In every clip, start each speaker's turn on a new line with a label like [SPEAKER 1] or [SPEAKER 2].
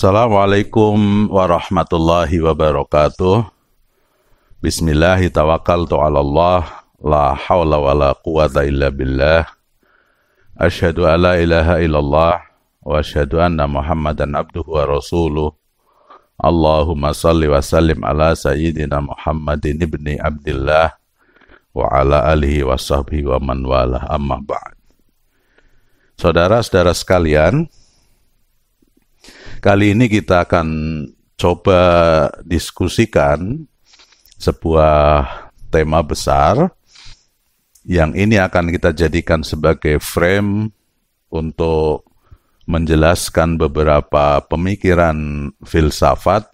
[SPEAKER 1] Assalamualaikum warahmatullahi wabarakatuh. Bismillahi tawakkaltu ala Allah, la hawla wa la quwata illa billah. Asyhadu an la ilaha illallah wa asyhadu anna Muhammadan abduhu wa rasuluh. Allahumma salli wa sallim ala sayyidina Muhammadin ibni Abdillah wa ala alihi wa sahbihi wa man wala, amma ba'd. Saudara-saudara sekalian, kali ini kita akan coba diskusikan sebuah tema besar yang ini akan kita jadikan sebagai frame untuk menjelaskan beberapa pemikiran filsafat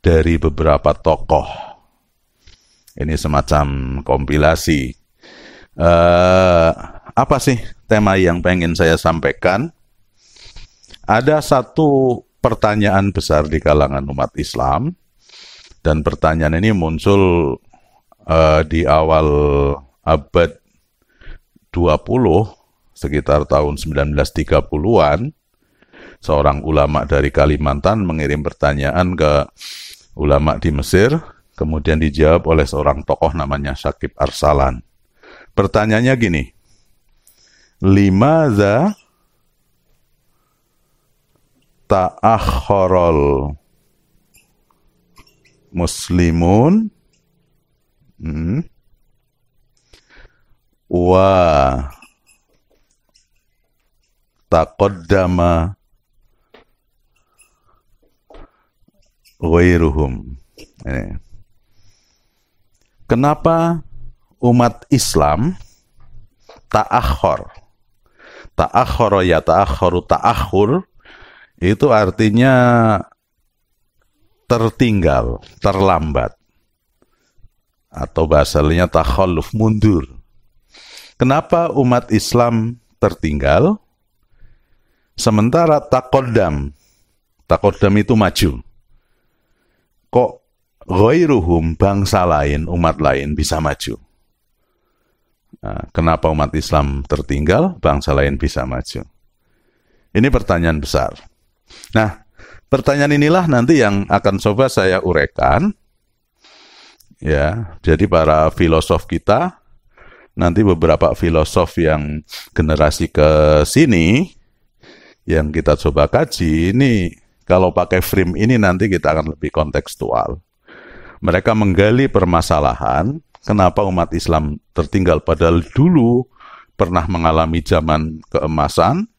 [SPEAKER 1] dari beberapa tokoh. Ini semacam kompilasi. Apa sih tema yang pengen saya sampaikan? Ada satu pertanyaan besar di kalangan umat Islam, dan pertanyaan ini muncul di awal abad 20, sekitar tahun 1930-an. Seorang ulama dari Kalimantan mengirim pertanyaan ke ulama di Mesir, kemudian dijawab oleh seorang tokoh namanya Syakib Arsalan. Pertanyaannya gini, limadza ta'akhkharul muslimun wa taqaddama ghairuhum. Kenapa umat Islam ta'akhkhar? Ta'akhkhara ya ta'akhkharu, ta'akhur itu artinya tertinggal, terlambat. Atau bahasa lainnya takhalluf, mundur. Kenapa umat Islam tertinggal? Sementara taqaddam itu maju. Kok ghairuhum, bangsa lain, umat lain bisa maju? Nah, kenapa umat Islam tertinggal, bangsa lain bisa maju? Ini pertanyaan besar. Nah, pertanyaan inilah nanti yang akan coba saya uraikan. Ya, jadi para filosof kita, nanti beberapa filosof yang generasi ke sini, yang kita coba kaji, ini kalau pakai frame ini nanti kita akan lebih kontekstual. Mereka menggali permasalahan, kenapa umat Islam tertinggal padahal dulu pernah mengalami zaman keemasan,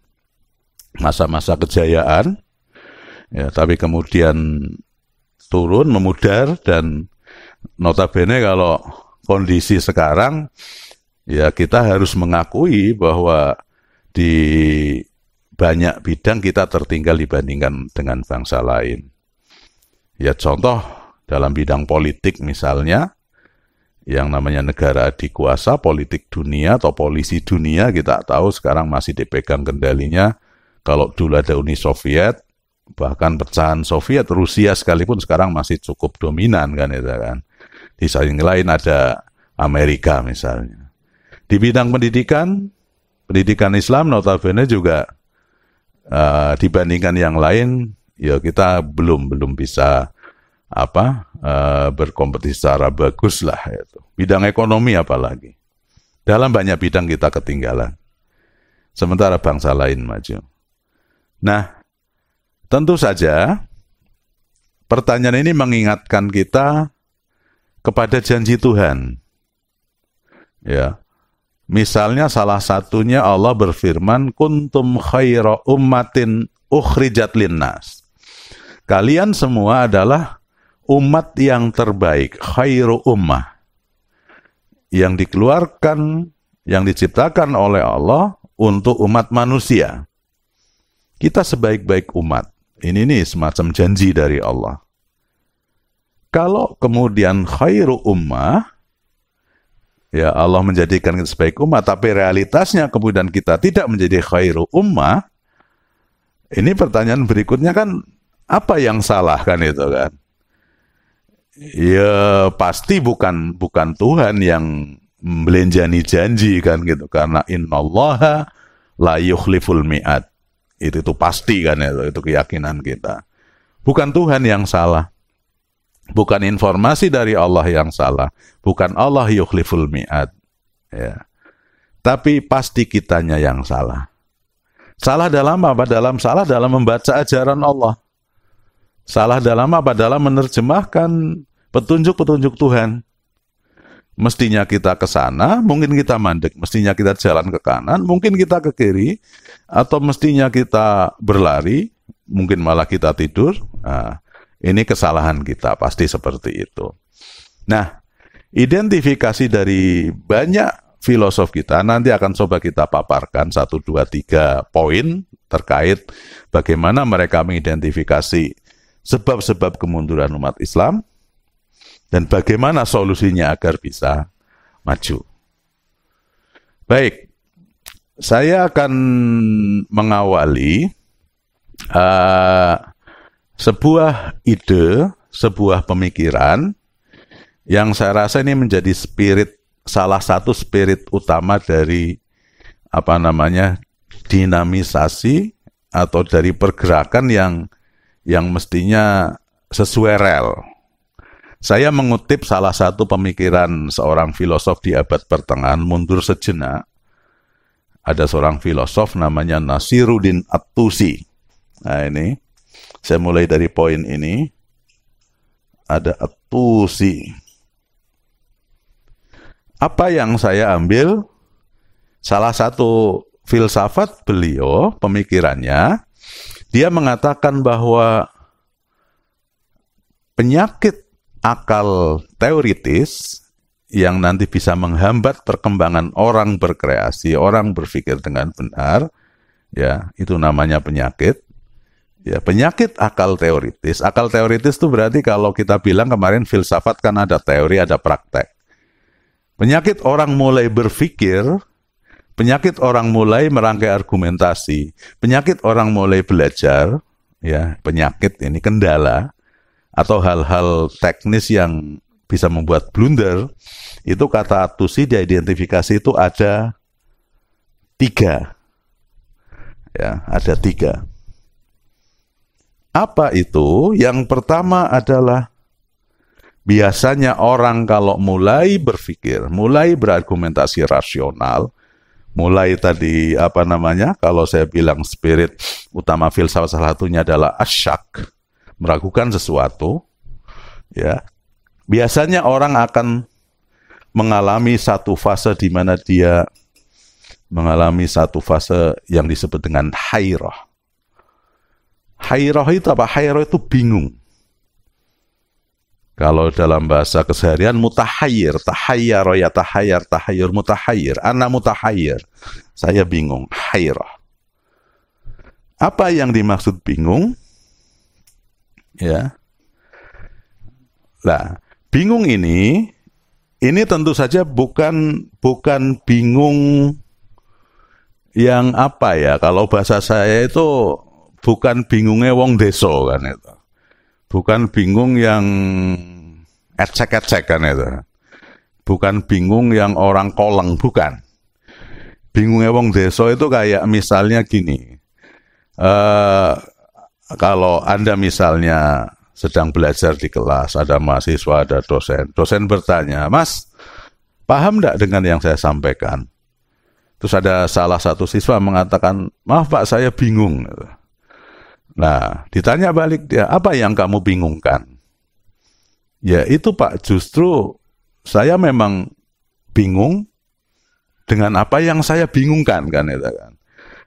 [SPEAKER 1] masa-masa kejayaan, ya, tapi kemudian turun, memudar, dan notabene kalau kondisi sekarang, ya kita harus mengakui bahwa di banyak bidang kita tertinggal dibandingkan dengan bangsa lain. Ya contoh, dalam bidang politik misalnya, yang namanya negara adikuasa, politik dunia atau polisi dunia, kita tahu sekarang masih dipegang kendalinya. Kalau dulu ada Uni Soviet, bahkan pecahan Soviet, Rusia sekalipun sekarang masih cukup dominan kan itu kan. Di samping lain ada Amerika misalnya. Di bidang pendidikan, pendidikan Islam notabene juga dibandingkan yang lain, ya kita belum bisa berkompetisi secara bagus lah itu. Bidang ekonomi apalagi. Dalam banyak bidang kita ketinggalan. Sementara bangsa lain maju. Nah, tentu saja pertanyaan ini mengingatkan kita kepada janji Tuhan. Ya. Misalnya salah satunya Allah berfirman, kuntum khaira ummatin ukhrijat linnas. Kalian semua adalah umat yang terbaik, khairu ummah. Yang dikeluarkan, yang diciptakan oleh Allah untuk umat manusia. Kita sebaik-baik umat. Ini nih semacam janji dari Allah. Kalau kemudian khairu ummah, ya Allah menjadikan kita sebaik umat, tapi realitasnya kemudian kita tidak menjadi khairu ummah, ini pertanyaan berikutnya kan, apa yang salah kan itu kan? Ya pasti bukan Tuhan yang belenjani janji kan gitu, karena innallaha la yukhliful mi'ad. Itu pasti kan itu keyakinan kita. Bukan Tuhan yang salah. Bukan informasi dari Allah yang salah. Bukan Allah yukhliful mi'ad. Ya. Tapi pasti kitanya yang salah. Salah dalam apa? Salah dalam membaca ajaran Allah. Salah dalam apa? Dalam menerjemahkan petunjuk-petunjuk Tuhan. Mestinya kita ke sana, mungkin kita mandek. Mestinya kita jalan ke kanan, mungkin kita ke kiri. Atau mestinya kita berlari, mungkin malah kita tidur. Nah, ini kesalahan kita, pasti seperti itu. Nah, identifikasi dari banyak filosof kita, nanti akan coba kita paparkan 1, 2, 3 poin terkait bagaimana mereka mengidentifikasi sebab-sebab kemunduran umat Islam, dan bagaimana solusinya agar bisa maju. Baik, saya akan mengawali sebuah ide, sebuah pemikiran yang saya rasa ini menjadi salah satu spirit utama dari dinamisasi atau dari pergerakan yang mestinya sesuai rel. Saya mengutip salah satu pemikiran seorang filosof di abad pertengahan, mundur sejenak. Ada seorang filosof namanya Nasiruddin At-Tusi. Nah ini, saya mulai dari poin ini. Ada At-Tusi. Apa yang saya ambil? Salah satu filsafat beliau, pemikirannya, dia mengatakan bahwa penyakit akal teoritis yang nanti bisa menghambat perkembangan orang berkreasi, orang berpikir dengan benar, ya, itu namanya penyakit. Ya, penyakit akal teoritis. Akal teoritis itu berarti kalau kita bilang kemarin filsafat kan ada teori, ada praktek. Penyakit orang mulai berpikir, penyakit orang mulai merangkai argumentasi, penyakit orang mulai belajar, ya, penyakit ini kendala atau hal-hal teknis yang bisa membuat blunder, itu kata At-Tusi diidentifikasi itu ada 3. Ya, ada 3. Apa itu? Yang pertama adalah biasanya orang kalau mulai berpikir, mulai berargumentasi rasional, mulai tadi kalau saya bilang spirit utama filsafat salah satunya adalah asyak, meragukan sesuatu, ya. Biasanya orang akan mengalami satu fase di mana dia mengalami satu fase yang disebut dengan hairah. Hairah itu apa? Hairah itu bingung. Kalau dalam bahasa keseharian mutahayyir, tahayyar, ya tahayyar, tahayyur, mutahayyir, ana mutahayyir. Saya bingung, hairah. Apa yang dimaksud bingung? Ya. Nah, bingung ini tentu saja bukan bingung yang kalau bahasa saya itu bukan bingungnya wong deso kan itu. Bukan bingung yang ecek-ecek kan itu. Bukan bingung yang orang koleng, bukan. Bingungnya wong deso itu kayak misalnya gini. Kalau Anda misalnya sedang belajar di kelas, ada mahasiswa, ada dosen. Dosen bertanya, "Mas, paham enggak dengan yang saya sampaikan?" Terus ada salah satu siswa mengatakan, "Maaf Pak, saya bingung." Nah, ditanya balik dia, "Apa yang kamu bingungkan?" Ya itu Pak, justru saya memang bingung dengan apa yang saya bingungkan kan itu kan.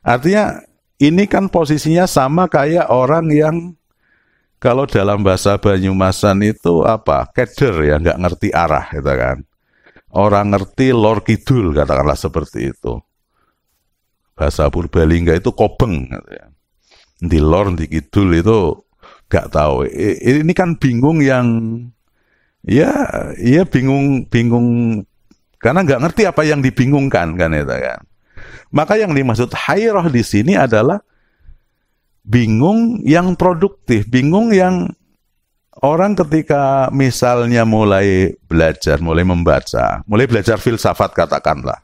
[SPEAKER 1] Artinya ini kan posisinya sama kayak orang yang kalau dalam bahasa Banyumasan itu keder ya, nggak ngerti arah gitu kan. Orang ngerti lor kidul katakanlah seperti itu. Bahasa Purbalingga itu kobeng gitu ya. Di lor, di kidul itu nggak tahu. Ini kan bingung yang ya bingung karena nggak ngerti apa yang dibingungkan kan itu kan. Maka yang dimaksud hairah di sini adalah bingung yang produktif, bingung yang orang ketika misalnya mulai belajar, mulai membaca, mulai belajar filsafat katakanlah.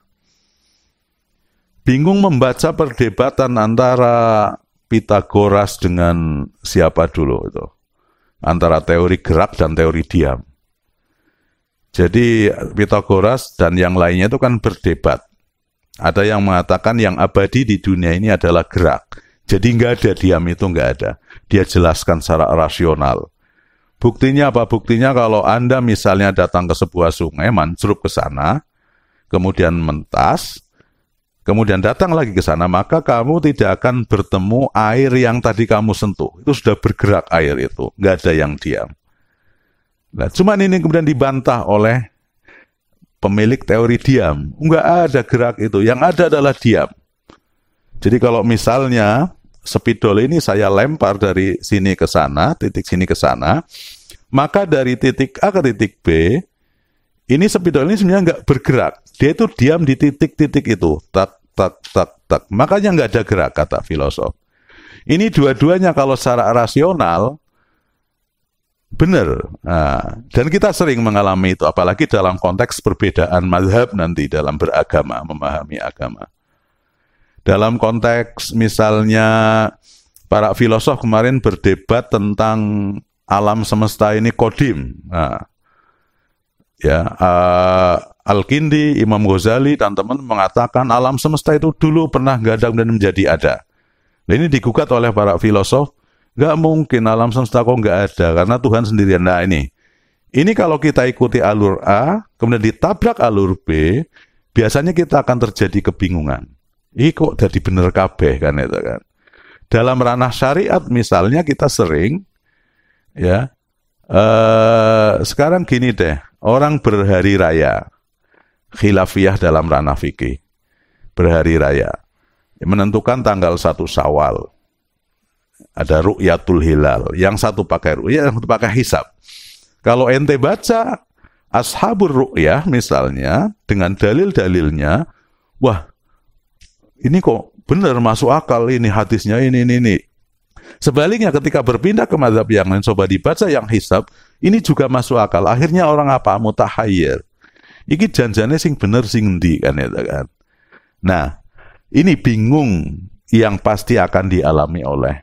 [SPEAKER 1] Bingung membaca perdebatan antara Pitagoras dengan siapa dulu itu? antara teori gerak dan teori diam. Jadi Pythagoras dan yang lainnya itu kan berdebat. Ada yang mengatakan yang abadi di dunia ini adalah gerak. Jadi nggak ada diam, itu nggak ada. Dia jelaskan secara rasional. Buktinya apa? Buktinya kalau Anda misalnya datang ke sebuah sungai, mancrup ke sana, kemudian mentas, kemudian datang lagi ke sana, maka kamu tidak akan bertemu air yang tadi kamu sentuh. Itu sudah bergerak air itu, nggak ada yang diam. Nah, cuman ini kemudian dibantah oleh pemilik teori diam. Nggak ada gerak itu, yang ada adalah diam. Jadi kalau misalnya spidol ini saya lempar dari sini ke sana, titik sini ke sana, maka dari titik A ke titik B, ini spidol ini sebenarnya nggak bergerak. Dia itu diam di titik-titik itu. Tak, tak, tak, tak. Makanya nggak ada gerak, kata filosof. Ini dua-duanya kalau secara rasional, benar. Nah, dan kita sering mengalami itu, apalagi dalam konteks perbedaan mazhab nanti dalam beragama, memahami agama. Dalam konteks misalnya para filosof kemarin berdebat tentang alam semesta ini kodim. Nah, ya, Al-Kindi, Imam Ghazali dan teman mengatakan alam semesta itu dulu pernah nggak ada dan menjadi ada. Nah, ini digugat oleh para filosof. Nggak mungkin alam semesta kok nggak ada, karena Tuhan sendirian. Nah ini kalau kita ikuti alur A, kemudian ditabrak alur B, biasanya kita akan terjadi kebingungan. Ih kok jadi bener kabeh kan itu kan. Dalam ranah syariat misalnya kita sering, ya, sekarang gini deh, orang berhari raya, khilafiyah dalam ranah fikih, berhari raya, menentukan tanggal 1 Syawal. Ada ru'yatul hilal, yang satu pakai ru'yah, yang satu pakai hisab. Kalau ente baca Ashabur Ru'yah misalnya, dengan dalil-dalilnya, wah, ini kok benar masuk akal ini hadisnya ini. Sebaliknya ketika berpindah ke mazhab yang lain, coba dibaca yang hisab, ini juga masuk akal. Akhirnya orang apa? Mutahayyir. Iki janjane sing bener sing endi kan itu kan. Nah, ini bingung yang pasti akan dialami oleh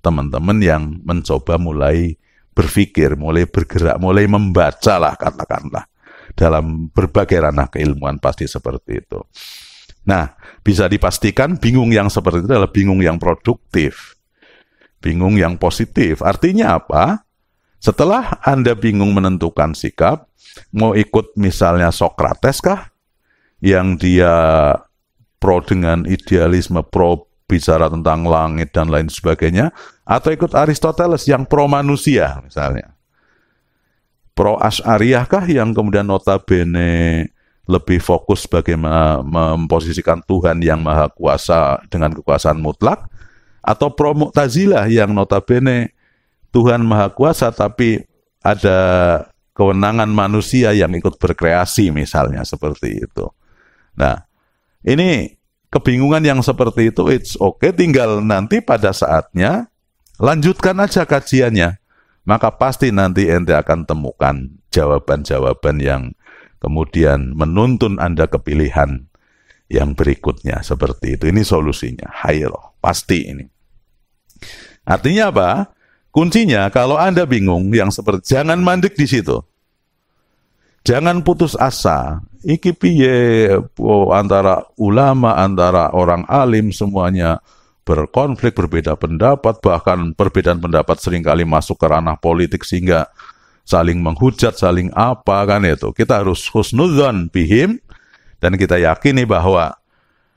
[SPEAKER 1] teman-teman yang mencoba mulai berpikir, mulai bergerak, mulai membaca lah katakanlah. Dalam berbagai ranah keilmuan pasti seperti itu. Nah, bisa dipastikan bingung yang seperti itu adalah bingung yang produktif. Bingung yang positif. Artinya apa? Setelah Anda bingung menentukan sikap, mau ikut misalnya Sokrates kah? Yang dia pro dengan idealisme, pro bicara tentang langit dan lain sebagainya, atau ikut Aristoteles yang pro manusia misalnya. Pro Asy'ariyah kah yang kemudian notabene lebih fokus bagaimana memposisikan Tuhan yang maha kuasa dengan kekuasaan mutlak, atau pro Mu'tazilah yang notabene Tuhan maha kuasa tapi ada kewenangan manusia yang ikut berkreasi misalnya seperti itu. Nah, ini kebingungan yang seperti itu, it's okay, tinggal nanti pada saatnya lanjutkan aja kajiannya. Maka pasti nanti ente akan temukan jawaban-jawaban yang kemudian menuntun Anda ke pilihan yang berikutnya seperti itu. Ini solusinya, hayro, pasti ini. Artinya apa? Kuncinya kalau Anda bingung yang seperti, jangan mandek di situ. Jangan putus asa. Iki piye antara ulama, antara orang alim semuanya berkonflik, berbeda pendapat, bahkan perbedaan pendapat seringkali masuk ke ranah politik sehingga saling menghujat, saling apa kan itu. Kita harus husnudzon bihim dan kita yakini bahwa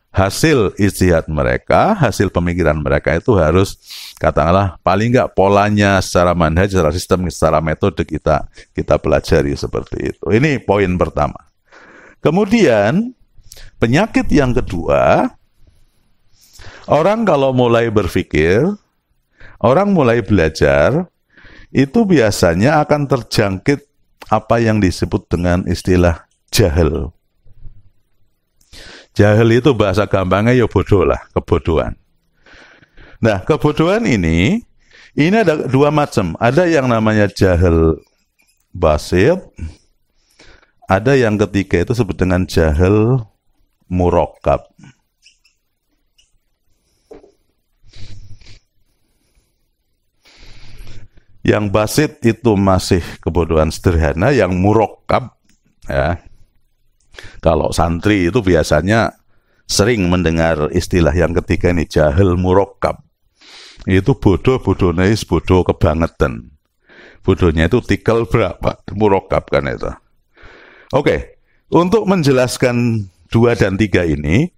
[SPEAKER 1] hasil ijtihad mereka, hasil pemikiran mereka itu harus katakanlah paling enggak polanya secara manhaj, secara sistem, secara metode kita pelajari seperti itu. Ini poin pertama. Kemudian penyakit yang kedua, orang kalau mulai berpikir, orang mulai belajar, itu biasanya akan terjangkit apa yang disebut dengan istilah jahil. Jahil itu bahasa gampangnya ya bodoh lah, kebodohan. Nah, kebodohan ini ada dua macam. Ada yang namanya jahil basit, ada yang ketiga itu disebut dengan jahil murakkab. Yang basit itu masih kebodohan sederhana, yang murokkab, ya. Kalau santri itu biasanya sering mendengar istilah yang ketiga ini, jahil murokkab. Itu bodoh-bodohnya bodoh kebangetan. Bodohnya itu tikel berapa, murokkab kan itu. Oke, untuk menjelaskan 2 dan 3 ini,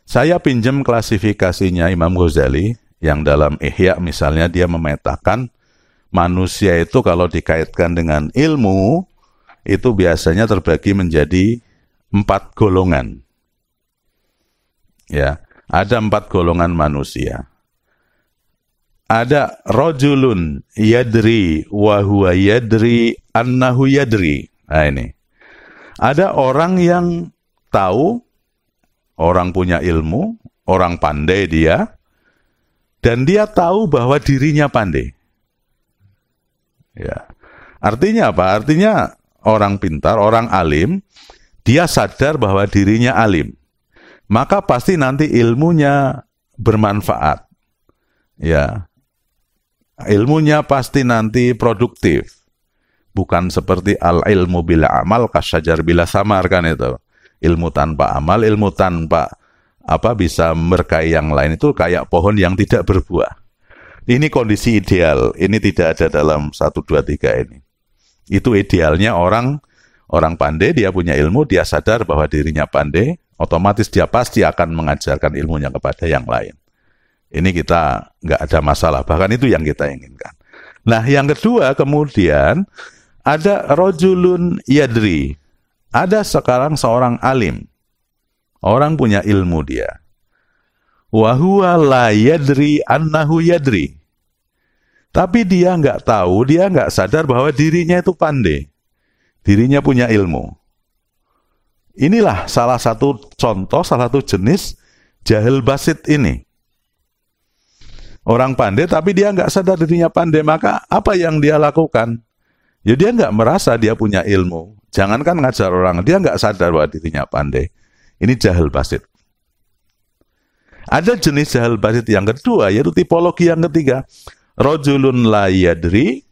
[SPEAKER 1] saya pinjam klasifikasinya Imam Ghazali, yang dalam Ihya misalnya dia memetakan manusia itu kalau dikaitkan dengan ilmu, itu biasanya terbagi menjadi 4 golongan. Ya, ada 4 golongan manusia. Ada rajulun yadri wa huwa yadri annahu yadri. Nah ini. Ada orang yang tahu, orang punya ilmu, orang pandai dia, dan dia tahu bahwa dirinya pandai. Ya. Artinya apa? Artinya orang pintar, orang alim, dia sadar bahwa dirinya alim. Maka pasti nanti ilmunya bermanfaat. Ya. Ilmunya pasti nanti produktif. Bukan seperti al-ilmu bila amal kasyajar bila samar kan itu. Ilmu tanpa amal, ilmu tanpa bisa memberkahi yang lain itu kayak pohon yang tidak berbuah. Ini kondisi ideal. Ini tidak ada dalam 1, 2, 3 ini. Itu idealnya orang pandai, dia punya ilmu, dia sadar bahwa dirinya pandai, otomatis dia pasti akan mengajarkan ilmunya kepada yang lain. Ini kita nggak ada masalah, bahkan itu yang kita inginkan. Nah, yang kedua kemudian ada rajulun yadri. Ada sekarang seorang alim. Orang punya ilmu dia. Wa huwa la yadri annahu yadri. Tapi dia nggak tahu, dia nggak sadar bahwa dirinya itu pandai. Dirinya punya ilmu. Inilah salah satu contoh, salah satu jenis jahil basit ini. Orang pandai tapi dia nggak sadar dirinya pandai, maka apa yang dia lakukan? Ya dia nggak merasa dia punya ilmu. Jangankan ngajar orang, dia nggak sadar bahwa dirinya pandai. Ini jahil basit. Ada jenis jahil basit yang kedua, yaitu tipologi yang ketiga. Rajulun la yadri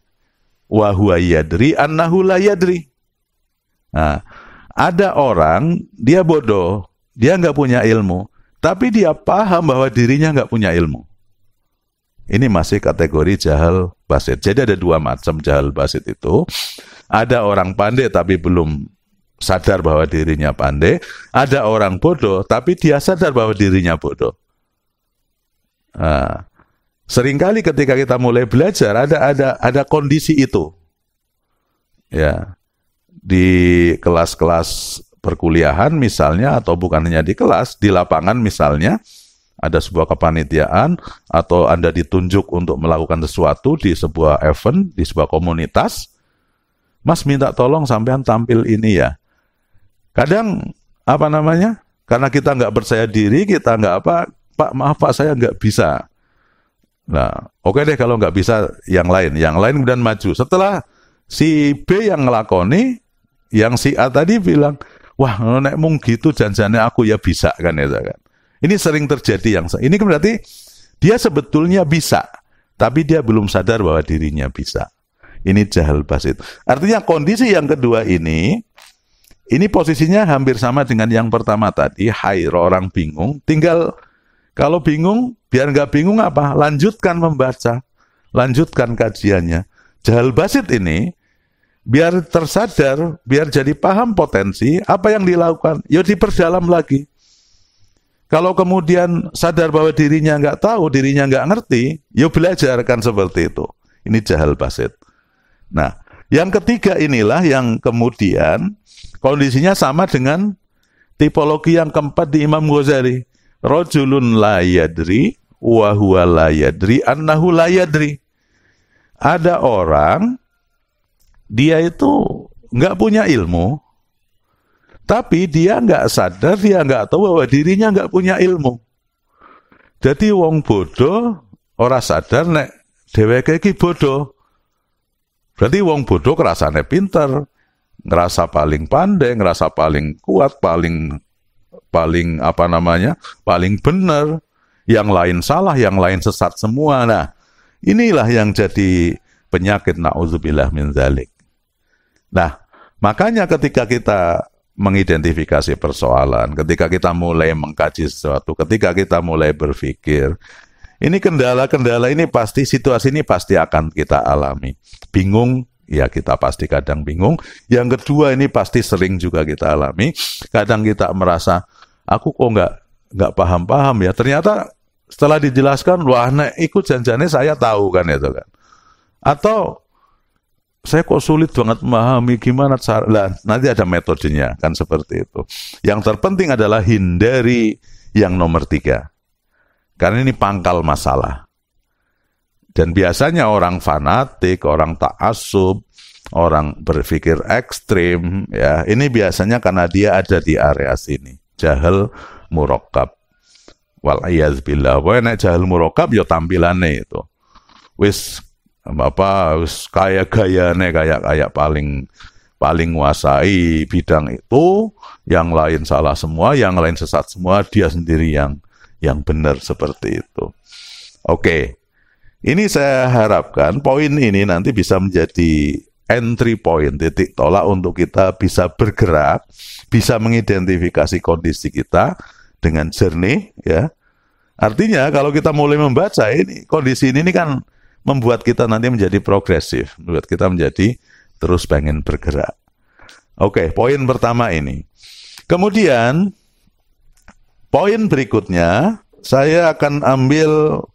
[SPEAKER 1] wa huwa yadri annahu la yadri. Nah, ada orang, dia bodoh, dia nggak punya ilmu, tapi dia paham bahwa dirinya nggak punya ilmu. Ini masih kategori jahil basit. Jadi ada 2 macam jahil basit itu. Ada orang pandai tapi belum sadar bahwa dirinya pandai. Ada orang bodoh tapi dia sadar bahwa dirinya bodoh. Nah, seringkali ketika kita mulai belajar ada kondisi itu. Ya. Di kelas-kelas perkuliahan misalnya, atau bukan hanya di kelas, di lapangan misalnya, ada sebuah kepanitiaan atau Anda ditunjuk untuk melakukan sesuatu di sebuah event, di sebuah komunitas, Mas minta tolong sampean tampil ini ya. Kadang karena kita nggak percaya diri, kita nggak Pak maaf Pak saya nggak bisa. Nah, oke deh kalau nggak bisa yang lain kemudian maju. Setelah si B yang ngelakoni, yang si A tadi bilang, wah nek mung gitu janjane aku ya bisa kan ya kan. Ini sering terjadi ini berarti dia sebetulnya bisa, tapi dia belum sadar bahwa dirinya bisa. Ini jahil basit. Artinya kondisi yang kedua ini posisinya hampir sama dengan yang pertama tadi, orang bingung. Tinggal kalau bingung, biar nggak bingung apa? Lanjutkan membaca, lanjutkan kajiannya. Jahil basit ini biar tersadar, biar jadi paham potensi, apa yang dilakukan, ya diperdalam lagi. Kalau kemudian sadar bahwa dirinya nggak tahu, dirinya nggak ngerti, ya belajarkan seperti itu. Ini jahil basit. Nah, yang ketiga inilah yang kemudian kondisinya sama dengan tipologi yang keempat di Imam Ghazali. Rajulun la yadri wa huwa la yadri annahu la yadri. Ada orang, dia itu nggak punya ilmu, tapi dia nggak sadar, dia nggak tahu bahwa dirinya nggak punya ilmu. Jadi wong bodoh, ora sadar nek dheweke iki bodoh. Berarti wong bodoh kerasane pinter, ngerasa paling pandai, ngerasa paling kuat, paling benar. Yang lain salah, yang lain sesat semua. Nah, inilah yang jadi penyakit, na'udzubillah min dzalik. Nah, makanya ketika kita mengidentifikasi persoalan, ketika kita mulai mengkaji sesuatu, ketika kita mulai berpikir, ini kendala-kendala ini pasti, situasi ini pasti akan kita alami. Bingung, ya kita pasti kadang bingung. Yang kedua ini pasti sering juga kita alami. Kadang kita merasa, aku kok nggak paham-paham ya. Ternyata setelah dijelaskan, wah ikut janjiannya saya tahu kan itu kan. Atau saya kok sulit banget memahami gimana cara. Nah, nanti ada metodenya kan seperti itu. Yang terpenting adalah hindari yang nomor 3. Karena ini pangkal masalah. Dan biasanya orang fanatik, orang ta'assub, orang berpikir ekstrim, ya ini biasanya karena dia ada di area sini. Jahal murakkab. Wal'iyazbillah. Pokoknya jahal murakkab ya tampilannya itu. Wis kayak gayane kayak paling nguasai bidang itu, yang lain salah semua, yang lain sesat semua, dia sendiri yang benar seperti itu. Oke. Ini saya harapkan poin ini nanti bisa menjadi entry point, titik tolak untuk kita bisa bergerak, bisa mengidentifikasi kondisi kita dengan jernih, ya. Artinya kalau kita mulai membaca ini, kondisi ini kan membuat kita nanti menjadi progresif, membuat kita menjadi terus pengen bergerak. Oke, poin pertama ini. Kemudian, poin berikutnya, saya akan ambil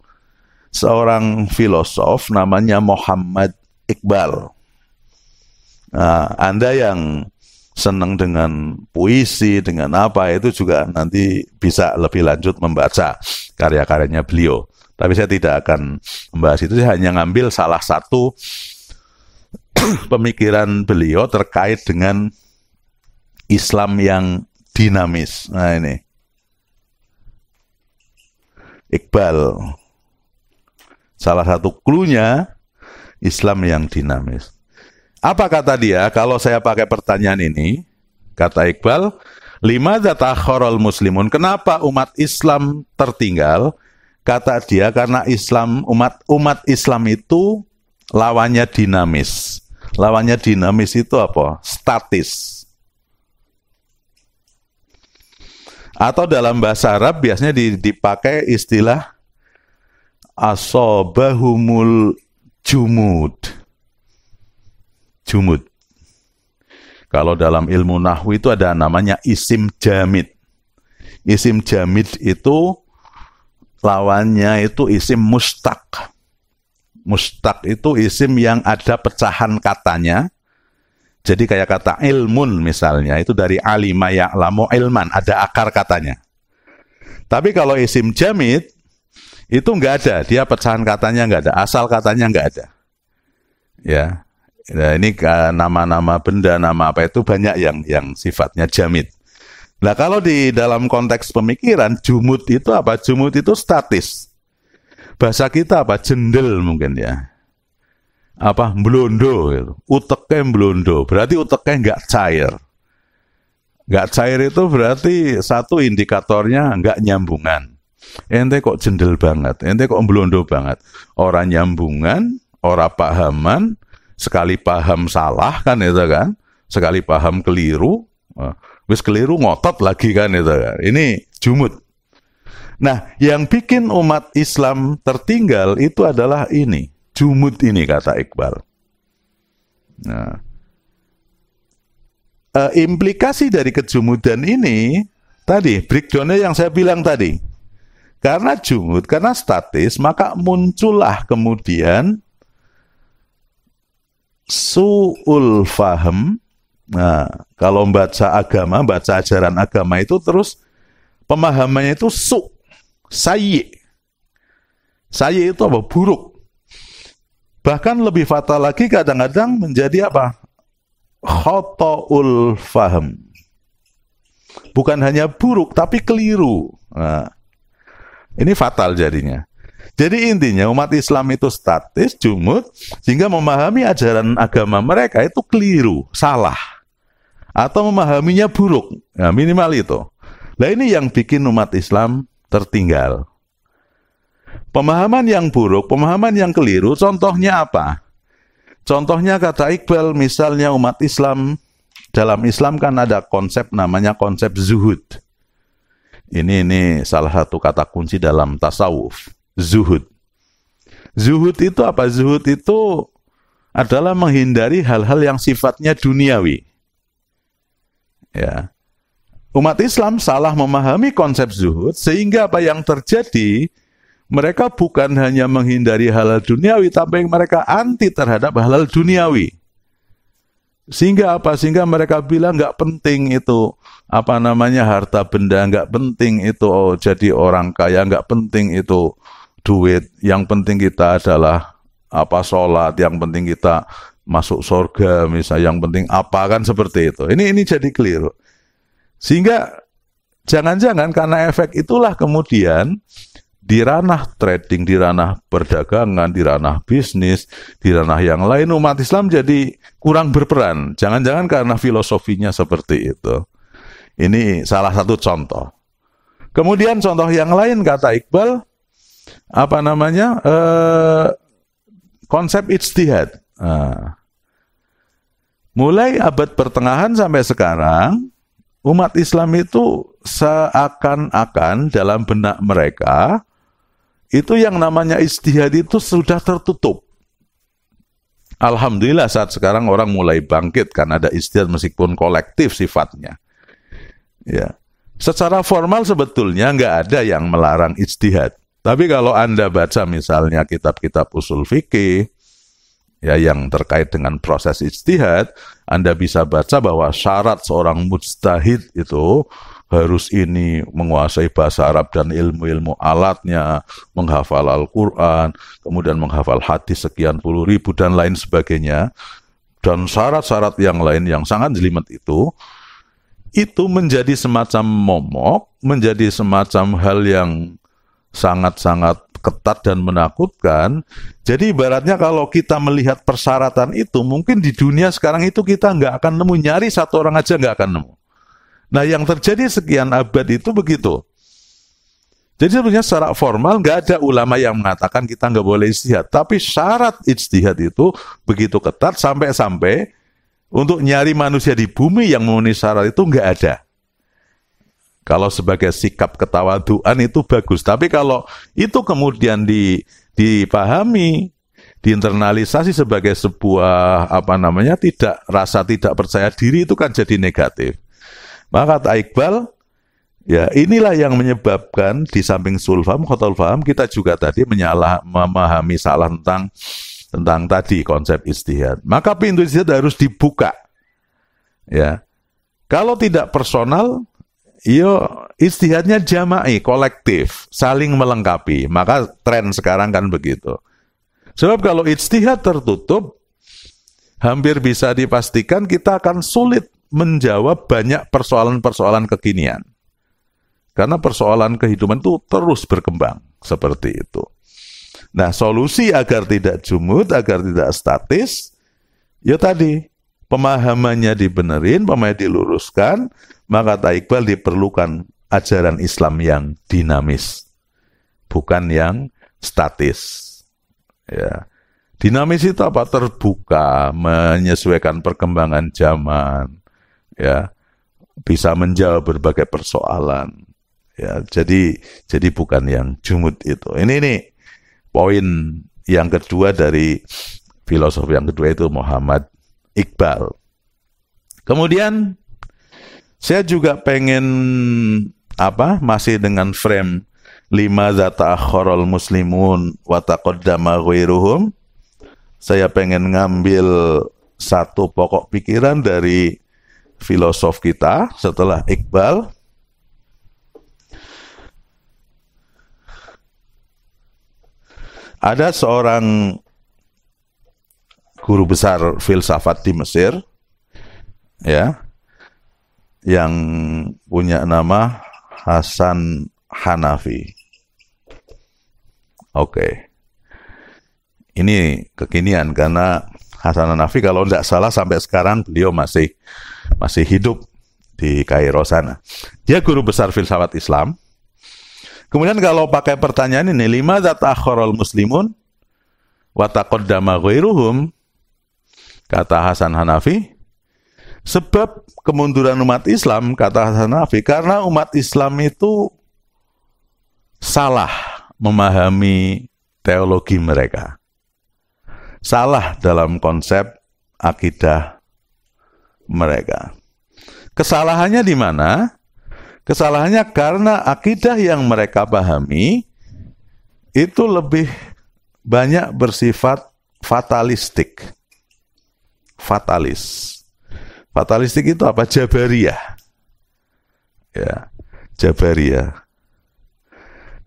[SPEAKER 1] seorang filosof namanya Muhammad Iqbal. Nah, Anda yang senang dengan puisi, dengan apa, itu juga nanti bisa lebih lanjut membaca karya-karyanya beliau. Tapi saya tidak akan membahas itu, saya hanya ngambil salah satu pemikiran beliau terkait dengan Islam yang dinamis. Nah ini, Iqbal. Salah satu cluenya Islam yang dinamis. Apa kata dia? Kalau saya pakai pertanyaan ini, kata Iqbal, limadza ta'akhkharal muslimun? Kenapa umat Islam tertinggal? Kata dia karena umat Islam itu lawannya dinamis. Lawannya dinamis itu apa? Statis. Atau dalam bahasa Arab biasanya dipakai istilah asobahumul jumud. Jumud. Kalau dalam ilmu nahwu itu ada namanya isim jamid. Isim jamid itu lawannya itu isim mustaq. Mustaq itu isim yang ada pecahan katanya. Jadi kayak kata ilmun misalnya, itu dari alima ya'lamu ilman, ada akar katanya. Tapi kalau isim jamid, itu nggak ada, dia pecahan katanya nggak ada, asal katanya nggak ada. Ya, nah, ini nama-nama benda, nama apa itu banyak yang sifatnya jamid. Nah kalau di dalam konteks pemikiran, jumud itu apa? Jumud itu statis. Bahasa kita apa? Jendel mungkin ya. Apa? Blondo. Gitu. Uteknya blondo. Berarti uteknya nggak cair. Nggak cair itu berarti satu indikatornya nggak nyambungan. Ente kok jendel banget. Ente kok blondo banget. Orang nyambungan, orang pahaman, sekali paham salah kan itu kan. Sekali paham keliru. Wis keliru ngotot lagi kan itu. Ini jumud. Nah, yang bikin umat Islam tertinggal itu adalah ini, jumud ini kata Iqbal. Nah, implikasi dari kejumudan ini tadi, breakdown-nya yang saya bilang tadi. Karena jumud, karena statis, maka muncullah kemudian su'ul faham. Nah, kalau baca agama, baca ajaran agama itu terus pemahamannya itu sayyi. Sayyi itu apa? Buruk. Bahkan lebih fatal lagi kadang-kadang menjadi apa? Khotoul faham. Bukan hanya buruk, tapi keliru. Nah, ini fatal jadinya. Jadi intinya umat Islam itu statis, jumud, sehingga memahami ajaran agama mereka itu keliru, salah. Atau memahaminya buruk. Nah, minimal itu. Nah ini yang bikin umat Islam tertinggal. Pemahaman yang buruk, pemahaman yang keliru, contohnya apa? Contohnya kata Iqbal, misalnya umat Islam, dalam Islam kan ada konsep namanya konsep zuhud. Ini salah satu kata kunci dalam tasawuf, zuhud. Zuhud itu apa? Zuhud itu adalah menghindari hal-hal yang sifatnya duniawi. Ya. Umat Islam salah memahami konsep zuhud, sehingga apa yang terjadi, mereka bukan hanya menghindari hal-hal duniawi, tapi mereka anti terhadap hal-hal duniawi. Sehingga apa? Sehingga mereka bilang nggak penting itu harta benda, nggak penting itu jadi orang kaya, nggak penting itu duit. Yang penting kita adalah sholat, yang penting kita masuk surga, misalnya, yang penting kan seperti itu. Ini jadi keliru. Sehingga jangan-jangan karena efek itulah kemudian di ranah trading, di ranah perdagangan, di ranah bisnis, di ranah yang lain umat Islam jadi kurang berperan. Jangan-jangan karena filosofinya seperti itu. Ini salah satu contoh. Kemudian contoh yang lain kata Iqbal, konsep ijtihad. Mulai abad pertengahan sampai sekarang, umat Islam itu seakan-akan dalam benak mereka, itu yang namanya ijtihad itu sudah tertutup. Alhamdulillah saat sekarang orang mulai bangkit karena ada ijtihad meskipun kolektif sifatnya. Ya. Secara formal sebetulnya nggak ada yang melarang ijtihad. Tapi kalau Anda baca misalnya kitab-kitab usul fikih, ya, yang terkait dengan proses ijtihad, Anda bisa baca bahwa syarat seorang mujtahid itu harus menguasai bahasa Arab dan ilmu-ilmu alatnya, menghafal Al-Quran, kemudian menghafal hadis sekian puluh ribu, dan lain sebagainya. Dan syarat-syarat yang lain yang sangat jelimet itu menjadi semacam momok, menjadi semacam hal yang sangat-sangat ketat dan menakutkan. Jadi ibaratnya kalau kita melihat persyaratan itu, mungkin di dunia sekarang itu kita nggak akan nemu, nyari satu orang aja nggak akan nemu. Nah, yang terjadi sekian abad itu begitu. Jadi sebenarnya secara formal nggak ada ulama yang mengatakan kita nggak boleh ijtihad. Tapi syarat ijtihad itu begitu ketat sampai-sampai untuk nyari manusia di bumi yang memenuhi syarat itu nggak ada. Kalau sebagai sikap ketawaduan itu bagus. Tapi kalau itu kemudian dipahami, diinternalisasi sebagai sebuah rasa tidak percaya diri, itu kan jadi negatif. Maka kata Iqbal, ya inilah yang menyebabkan di samping sulfam, khotul faham, kita juga tadi memahami salah tentang tadi konsep ijtihad. Maka pintu ijtihad harus dibuka. Ya. Kalau tidak personal, ijtihadnya jama'i, kolektif, saling melengkapi. Maka tren sekarang kan begitu. Sebab kalau ijtihad tertutup, hampir bisa dipastikan kita akan sulit menjawab banyak persoalan-persoalan kekinian. Karena persoalan kehidupan itu terus berkembang seperti itu. Nah, solusi agar tidak jumud, agar tidak statis, ya tadi, pemahamannya dibenerin, pemahamannya diluruskan, maka kata Iqbal diperlukan ajaran Islam yang dinamis, bukan yang statis. Ya. Dinamis itu apa? Terbuka, menyesuaikan perkembangan zaman, ya, bisa menjawab berbagai persoalan. Ya, jadi bukan yang jumud itu. Ini poin yang kedua dari filosof yang kedua itu Muhammad Iqbal. Kemudian saya juga pengen masih dengan frame 5 ta'akhkharul muslimun wa taqaddama ghairuhum. Saya pengen ngambil satu pokok pikiran dari filosof kita setelah Iqbal. Ada seorang guru besar filsafat di Mesir, ya, yang punya nama Hasan Hanafi. Oke. Ini kekinian karena Hasan Hanafi kalau tidak salah sampai sekarang beliau masih hidup di Kairo sana. Dia guru besar filsafat Islam. Kemudian kalau pakai pertanyaan ini, 5 ta'akhkharul muslimun wa taqaddama ghairuhum, Kata Hasan Hanafi, sebab kemunduran umat Islam, kata Hasan Hanafi, karena umat Islam itu salah memahami teologi mereka. Salah dalam konsep akidah mereka. Kesalahannya di mana? Kesalahannya karena akidah yang mereka pahami itu lebih banyak bersifat fatalistik. Fatalistik itu apa? Jabariyah. Ya, Jabariyah.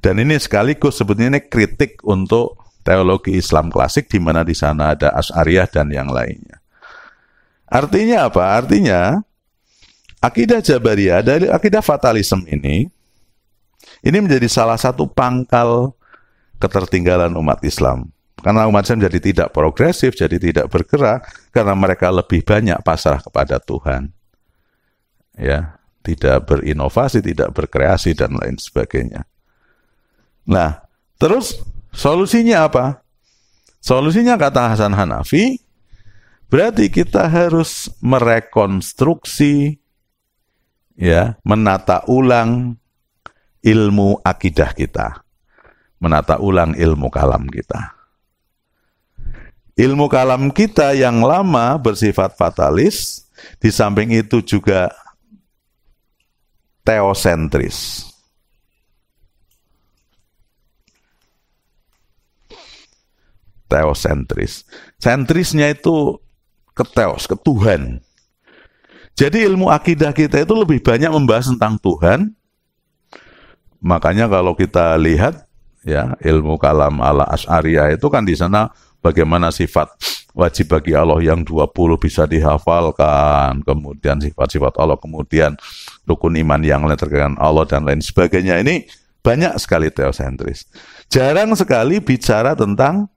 [SPEAKER 1] Dan ini sekaligus sebetulnya kritik untuk teologi Islam klasik, di mana di sana ada Asy'ariyah dan yang lainnya. Artinya apa? Artinya akidah Jabariyah dari akidah fatalisme ini menjadi salah satu pangkal ketertinggalan umat Islam. Karena umat Islam jadi tidak progresif, jadi tidak bergerak, karena mereka lebih banyak pasrah kepada Tuhan. Ya, tidak berinovasi, tidak berkreasi, dan lain sebagainya. Nah, terus solusinya apa? Solusinya kata Hasan Hanafi, berarti kita harus merekonstruksi, ya, menata ulang ilmu akidah kita, menata ulang ilmu kalam kita. Ilmu kalam kita yang lama bersifat fatalis, di samping itu juga teosentris. Teosentris. Sentrisnya itu ke teos, ke Tuhan. Jadi ilmu akidah kita itu lebih banyak membahas tentang Tuhan. Makanya kalau kita lihat, ya, ilmu kalam ala Asy'ariyah itu kan di sana bagaimana sifat wajib bagi Allah yang 20 bisa dihafalkan, kemudian sifat-sifat Allah, kemudian rukun iman yang lain terkait dengan Allah dan lain sebagainya. Ini banyak sekali teosentris. Jarang sekali bicara tentang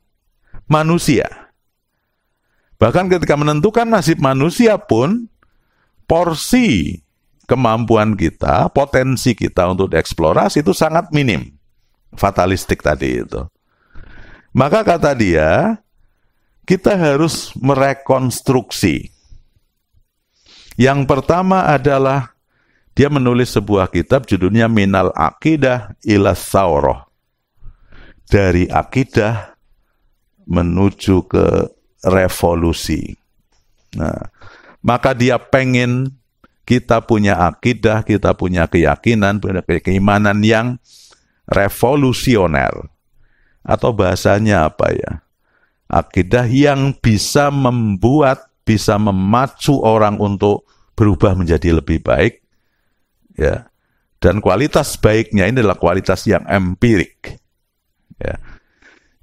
[SPEAKER 1] manusia. Bahkan ketika menentukan nasib manusia pun, porsi kemampuan kita, potensi kita untuk dieksplorasi itu sangat minim. Fatalistik tadi itu. Maka kata dia, kita harus merekonstruksi. Yang pertama adalah dia menulis sebuah kitab judulnya Minal Aqidah ila Tsawrah. Dari akidah menuju ke revolusi. Nah, maka dia pengen kita punya akidah, kita punya keyakinan, punya keimanan yang revolusioner. Atau bahasanya apa ya? Akidah yang bisa membuat, bisa memacu orang untuk berubah menjadi lebih baik. Ya. Dan kualitas baiknya ini adalah kualitas yang empirik. Ya.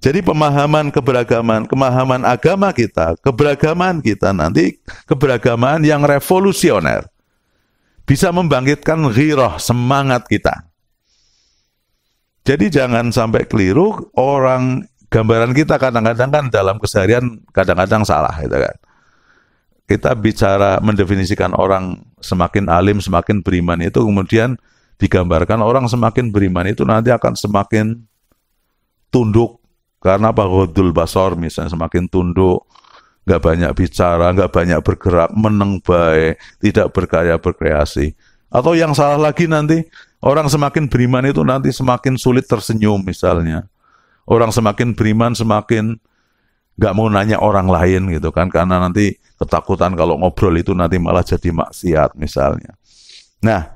[SPEAKER 1] Jadi pemahaman keberagaman, pemahaman agama kita, keberagaman kita nanti keberagaman yang revolusioner. Bisa membangkitkan ghirah, semangat kita. Jadi jangan sampai keliru, orang gambaran kita kadang-kadang kan dalam keseharian kadang-kadang salah, gitu kan. Kita bicara mendefinisikan orang semakin alim, semakin beriman itu kemudian digambarkan orang semakin beriman itu nanti akan semakin tunduk. Karena apa? Ghaddul basar misalnya, semakin tunduk, nggak banyak bicara, nggak banyak bergerak, meneng baik, tidak berkarya berkreasi. Atau yang salah lagi nanti, orang semakin beriman itu nanti semakin sulit tersenyum misalnya. Orang semakin beriman semakin nggak mau nanya orang lain gitu kan, karena nanti ketakutan kalau ngobrol itu nanti malah jadi maksiat misalnya. Nah,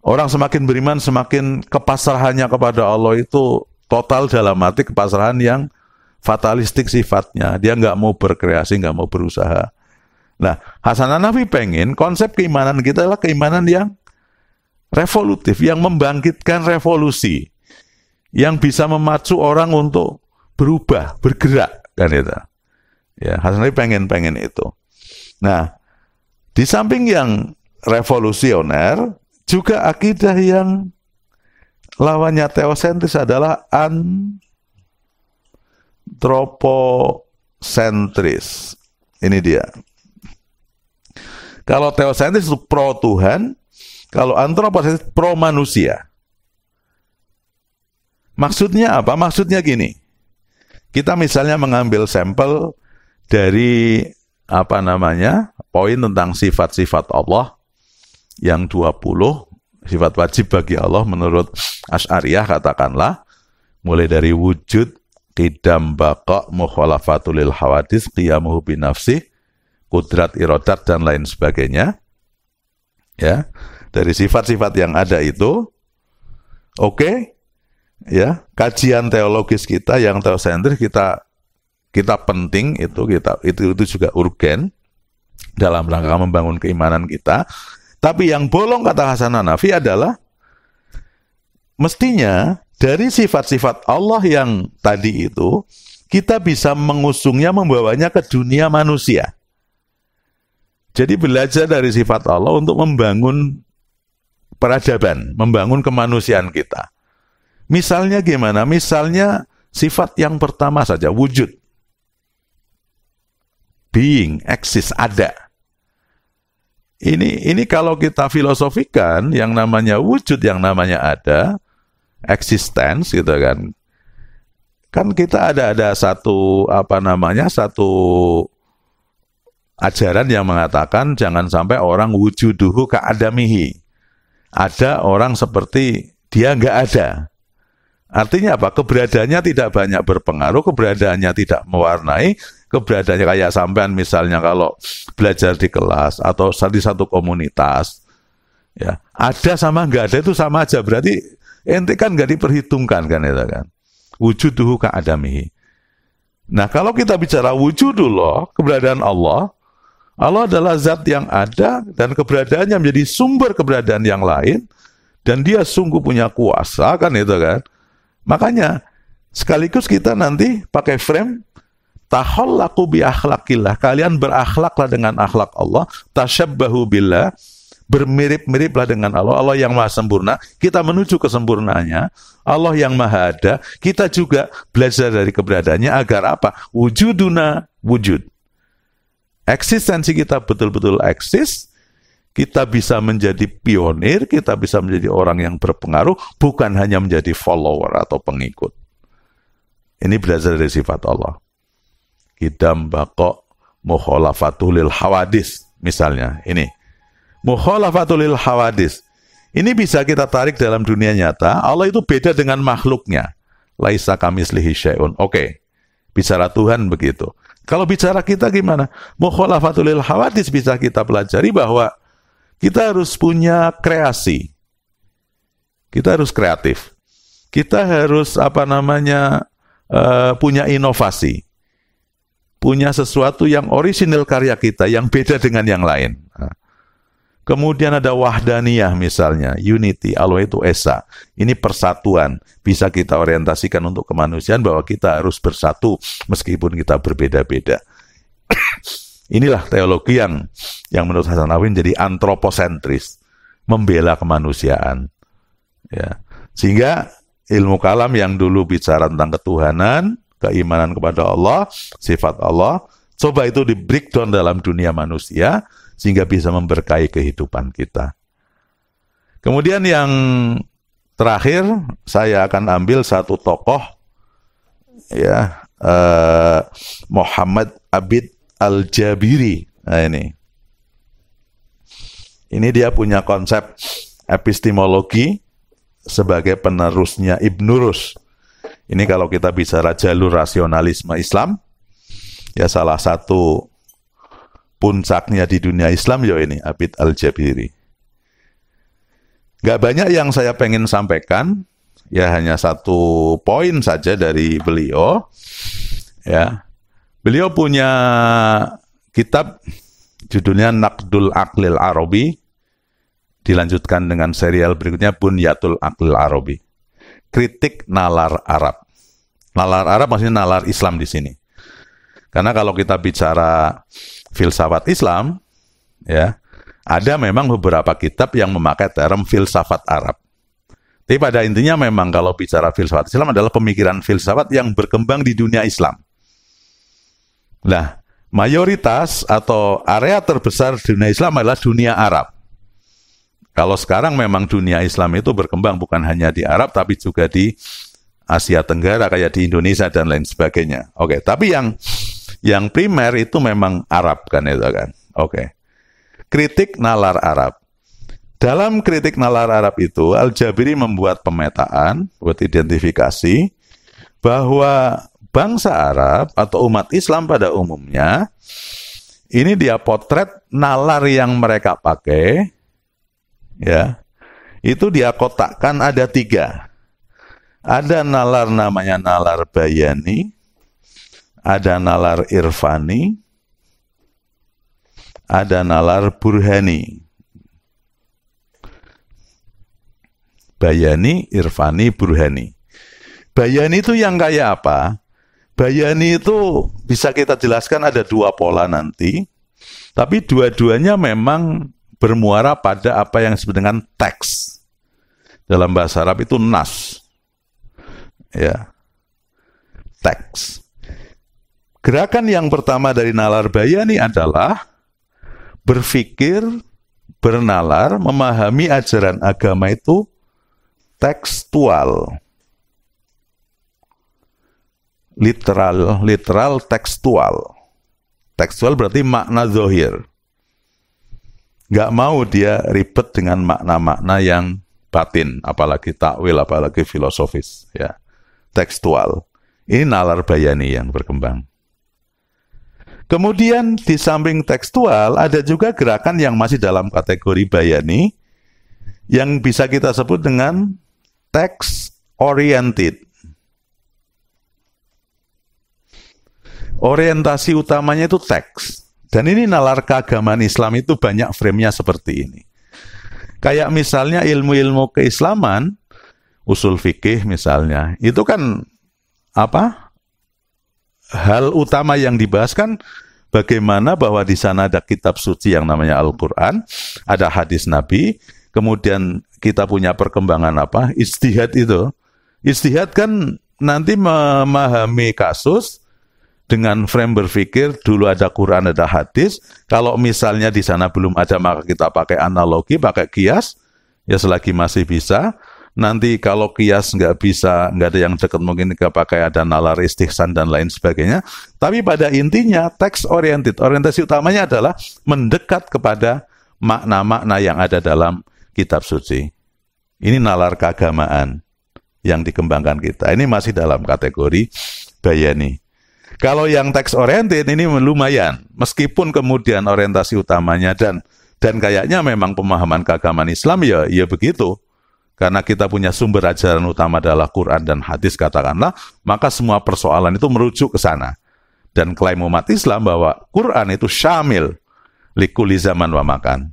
[SPEAKER 1] orang semakin beriman semakin kepasrahannya kepada Allah itu total dalam arti kepasrahan yang fatalistik sifatnya. Dia nggak mau berkreasi, nggak mau berusaha. Nah, Hasan Hanafi pengen konsep keimanan kita adalah keimanan yang revolutif, yang membangkitkan revolusi, yang bisa memacu orang untuk berubah, bergerak, kan itu. Ya, Hasan Hanafi pengen itu. Nah, di samping yang revolusioner, juga akidah yang lawannya teosentris adalah antropocentris. Ini dia. Kalau teosentris itu pro Tuhan, kalau antropocentris pro manusia. Maksudnya apa? Maksudnya gini. Kita misalnya mengambil sampel dari poin tentang sifat-sifat Allah yang 20 sifat wajib bagi Allah menurut Asy'ariyah katakanlah, mulai dari wujud, qidam, baqa, mukhalafatul lil hawadits, qiyamuhu binafsih, qudrat, iradat dan lain sebagainya. Ya, dari sifat-sifat yang ada itu, oke, ya, kajian teologis kita yang teosentris kita penting itu juga urgen dalam rangka membangun keimanan kita. Tapi yang bolong kata Hasan Hanafi adalah mestinya dari sifat-sifat Allah yang tadi itu kita bisa mengusungnya, membawanya ke dunia manusia. Jadi belajar dari sifat Allah untuk membangun peradaban, membangun kemanusiaan kita. Misalnya gimana? Misalnya sifat yang pertama saja, wujud. Being, eksis, ada. Ini kalau kita filosofikan, yang namanya wujud, yang namanya ada, existence gitu kan. Kan kita ada satu satu ajaran yang mengatakan jangan sampai orang wujuduhu ka'adamihi. Ada orang seperti dia nggak ada. Artinya apa? Keberadaannya tidak banyak berpengaruh, keberadaannya tidak mewarnai, keberadaannya kayak sampean misalnya kalau belajar di kelas atau di satu komunitas, ya ada sama nggak ada itu sama aja, berarti ente kan nggak diperhitungkan kan itu kan. Wujuduhu ka'adamihi. Nah kalau kita bicara wujudullah, keberadaan Allah, Allah adalah zat yang ada dan keberadaannya menjadi sumber keberadaan yang lain dan dia sungguh punya kuasa kan itu kan. Makanya sekaligus kita nanti pakai frame takhallaqu bi akhlaqillah, kalian berakhlaklah dengan akhlak Allah, tasyabbahu billah, bermirip-miriplah dengan Allah, Allah yang maha sempurna, kita menuju kesempurnaannya, Allah yang maha ada, kita juga belajar dari keberadaannya agar apa? Wujuduna wujud. Eksistensi kita betul-betul eksis, kita bisa menjadi pionir, kita bisa menjadi orang yang berpengaruh, bukan hanya menjadi follower atau pengikut. Ini belajar dari sifat Allah. Qidam, baqa, mukhalafatul lil hawadits, misalnya ini. Mukhalafatul lil hawadits. Ini bisa kita tarik dalam dunia nyata, Allah itu beda dengan makhluknya. Laisa kamitslihi syai'un. Oke. Bicara Tuhan begitu. Kalau bicara kita gimana? Mukhalafatul lil hawadits bisa kita pelajari bahwa kita harus punya kreasi. Kita harus kreatif. Kita harus punya inovasi. Punya sesuatu yang orisinal karya kita, yang beda dengan yang lain. Kemudian ada wahdaniyah misalnya, unity, Allah itu esa. Ini persatuan. Bisa kita orientasikan untuk kemanusiaan bahwa kita harus bersatu meskipun kita berbeda-beda. Inilah teologi yang menurut Hasan Hanafi jadi antroposentris, membela kemanusiaan. Ya. Sehingga ilmu kalam yang dulu bicara tentang ketuhanan, keimanan kepada Allah, sifat Allah, coba itu di breakdown dalam dunia manusia, sehingga bisa memberkahi kehidupan kita. Kemudian yang terakhir, saya akan ambil satu tokoh, ya, Muhammad Abid Al-Jabiri. Nah ini dia punya konsep epistemologi sebagai penerusnya Ibn Rushd. Ini kalau kita bicara jalur rasionalisme Islam, ya salah satu puncaknya di dunia Islam ya ini Abid Al-Jabiri. Gak banyak yang saya pengen sampaikan, ya hanya satu poin saja dari beliau. Ya, beliau punya kitab judulnya Naqdul Aqlil Arabi, dilanjutkan dengan serial berikutnya Bunyatul Aqlil Arabi, kritik nalar Arab. Nalar Arab maksudnya nalar Islam di sini. Karena kalau kita bicara filsafat Islam, ya ada memang beberapa kitab yang memakai term filsafat Arab. Tapi pada intinya memang kalau bicara filsafat Islam adalah pemikiran filsafat yang berkembang di dunia Islam. Nah, mayoritas atau area terbesar dunia Islam adalah dunia Arab. Kalau sekarang memang dunia Islam itu berkembang bukan hanya di Arab, tapi juga di Asia Tenggara, kayak di Indonesia dan lain sebagainya. Oke, tapi yang Yang primer itu memang Arab kan itu kan. Oke. Kritik nalar Arab. Dalam kritik nalar Arab itu, Al-Jabiri membuat pemetaan, buat identifikasi, bahwa bangsa Arab atau umat Islam pada umumnya, ini dia potret nalar yang mereka pakai, ya, itu dia kotakkan ada 3. Ada nalar namanya nalar bayani, ada nalar irfani, ada nalar burhani. Bayani, irfani, burhani. Bayani itu yang kayak apa? Bayani itu bisa kita jelaskan ada 2 pola nanti, tapi dua-duanya memang bermuara pada apa yang disebut dengan teks. Dalam bahasa Arab itu nas. Ya. Teks. Gerakan yang pertama dari nalar bayani adalah berpikir, bernalar, memahami ajaran agama itu tekstual. Literal tekstual. Tekstual berarti makna zahir. Nggak mau dia ribet dengan makna-makna yang batin, apalagi takwil, apalagi filosofis. Ya. Tekstual. Ini nalar bayani yang berkembang. Kemudian di samping tekstual ada juga gerakan yang masih dalam kategori bayani yang bisa kita sebut dengan text oriented. Orientasi utamanya itu teks. Dan ini nalar keagamaan Islam itu banyak frame-nya seperti ini. Kayak misalnya ilmu-ilmu keislaman, usul fikih misalnya, itu kan apa? Hal utama yang dibahas kan bagaimana bahwa di sana ada kitab suci yang namanya Al-Quran, ada hadis Nabi, kemudian kita punya perkembangan apa? Ijtihad itu. Ijtihad kan nanti memahami kasus dengan frame berpikir, dulu ada Quran, ada hadis, kalau misalnya di sana belum ada maka kita pakai analogi, pakai kias, ya selagi masih bisa. Nanti kalau kias nggak bisa, nggak ada yang dekat, mungkin nggak pakai ada nalar istihsan dan lain sebagainya. Tapi pada intinya text oriented, orientasi utamanya adalah mendekat kepada makna-makna yang ada dalam kitab suci. Ini nalar keagamaan yang dikembangkan kita. Ini masih dalam kategori bayani. Kalau yang text oriented ini lumayan, meskipun kemudian orientasi utamanya dan kayaknya memang pemahaman keagamaan Islam ya begitu. Karena kita punya sumber ajaran utama adalah Quran dan hadis katakanlah, maka semua persoalan itu merujuk ke sana. Dan klaim umat Islam bahwa Quran itu syamil likuli zaman wa makan.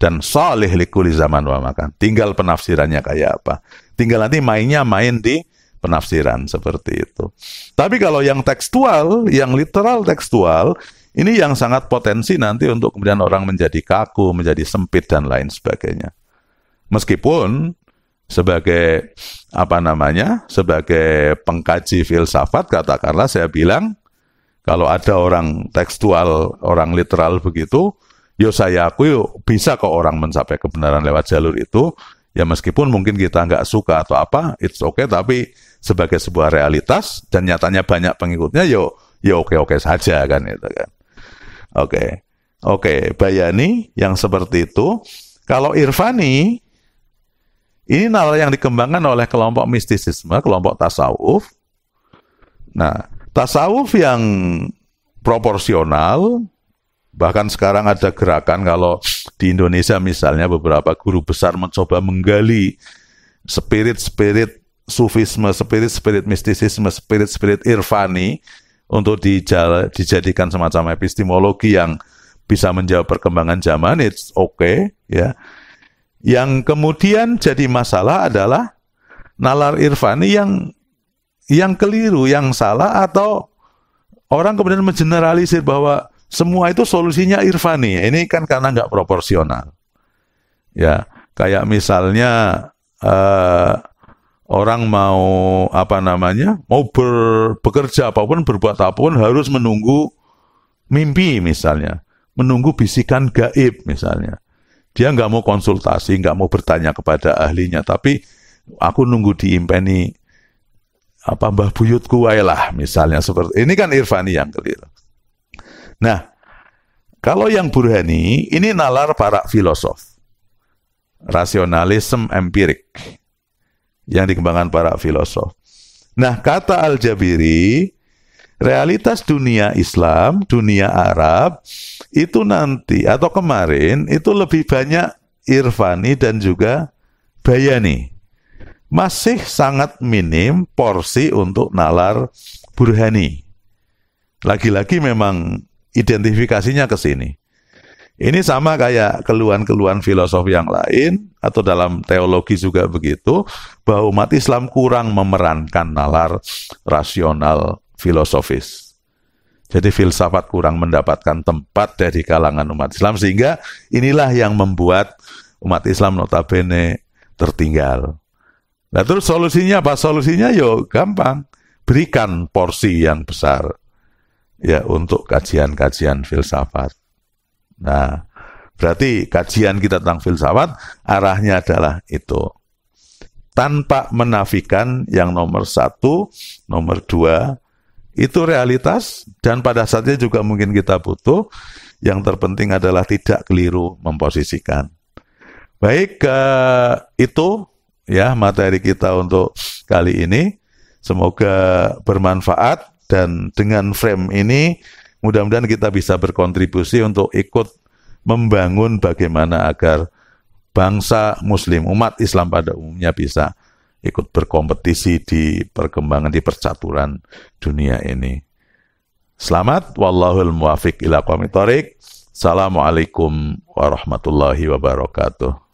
[SPEAKER 1] Dan salih likuli zaman wa makan. Tinggal penafsirannya kayak apa. Tinggal nanti mainnya main di penafsiran seperti itu. Tapi kalau yang tekstual, yang literal tekstual, ini yang sangat potensi nanti untuk kemudian orang menjadi kaku, menjadi sempit dan lain sebagainya. Meskipun sebagai sebagai pengkaji filsafat katakanlah saya bilang kalau ada orang tekstual, orang literal begitu, saya akui bisa kok orang mencapai kebenaran lewat jalur itu. Ya meskipun mungkin kita nggak suka atau apa, it's okay, tapi sebagai sebuah realitas dan nyatanya banyak pengikutnya, oke saja kan itu kan. Oke, bayani yang seperti itu. Kalau irfani, ini nalar yang dikembangkan oleh kelompok mistisisme, kelompok tasawuf. Nah, tasawuf yang proporsional, bahkan sekarang ada gerakan kalau di Indonesia misalnya beberapa guru besar mencoba menggali spirit-spirit sufisme, spirit-spirit mistisisme, spirit-spirit irfani untuk dijadikan semacam epistemologi yang bisa menjawab perkembangan zaman, it's okay, ya. Yang kemudian jadi masalah adalah nalar irfani yang keliru, yang salah, atau orang kemudian mengeneralisir bahwa semua itu solusinya irfani. Ini kan karena nggak proporsional. Ya, kayak misalnya orang mau bekerja apapun, berbuat apapun harus menunggu mimpi misalnya, menunggu bisikan gaib misalnya. Dia nggak mau konsultasi, nggak mau bertanya kepada ahlinya, tapi aku nunggu diimpeni mbah buyutku wae lah misalnya seperti ini kan irfani yang keliru. Nah, kalau yang Burhani, ini nalar para filosof. Rasionalisme empirik yang dikembangkan para filosof. Nah, kata Al-Jabiri, realitas dunia Islam, dunia Arab, itu nanti atau kemarin itu lebih banyak irfani dan juga bayani. Masih sangat minim porsi untuk nalar Burhani. Lagi-lagi memang identifikasinya ke sini. Ini sama kayak keluhan-keluhan filosof yang lain, atau dalam teologi juga begitu, bahwa umat Islam kurang memerankan nalar rasional filosofis. Jadi filsafat kurang mendapatkan tempat dari kalangan umat Islam, sehingga inilah yang membuat umat Islam notabene tertinggal. Nah terus solusinya apa? Solusinya yo gampang, berikan porsi yang besar ya untuk kajian-kajian filsafat. Nah, berarti kajian kita tentang filsafat arahnya adalah itu. Tanpa menafikan yang nomor 1, nomor 2, itu realitas dan pada saatnya juga mungkin kita butuh. Yang terpenting adalah tidak keliru memposisikan. Baik, itu ya materi kita untuk kali ini. Semoga bermanfaat. Dan dengan frame ini, mudah-mudahan kita bisa berkontribusi untuk ikut membangun bagaimana agar bangsa Muslim, umat Islam pada umumnya bisa ikut berkompetisi di perkembangan, di percaturan dunia ini. Selamat, wallahul muwafiq ila aqwamit thoriq. Assalamualaikum warahmatullahi wabarakatuh.